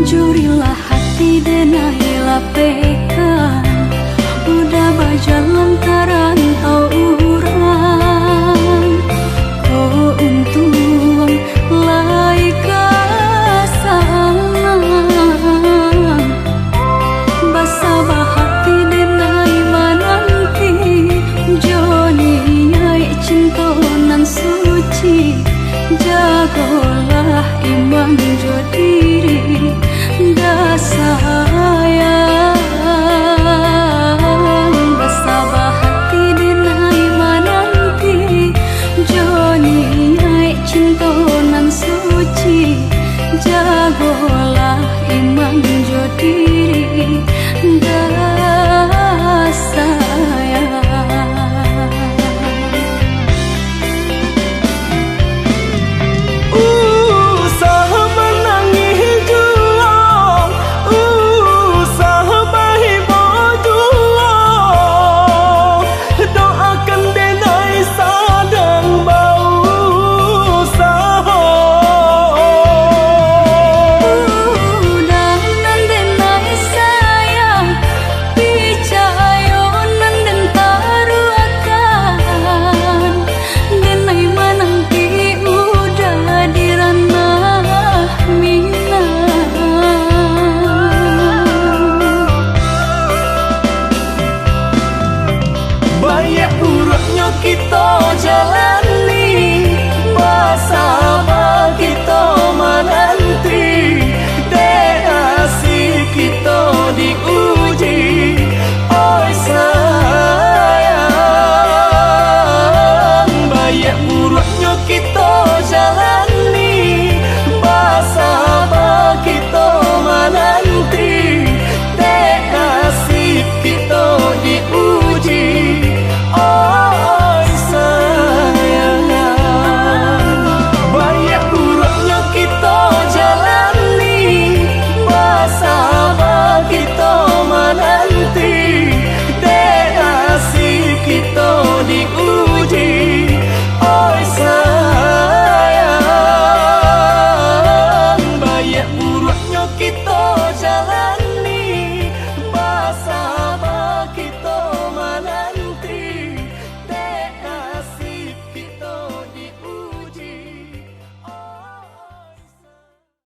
jurilah hati denai lapekan, udah bajalan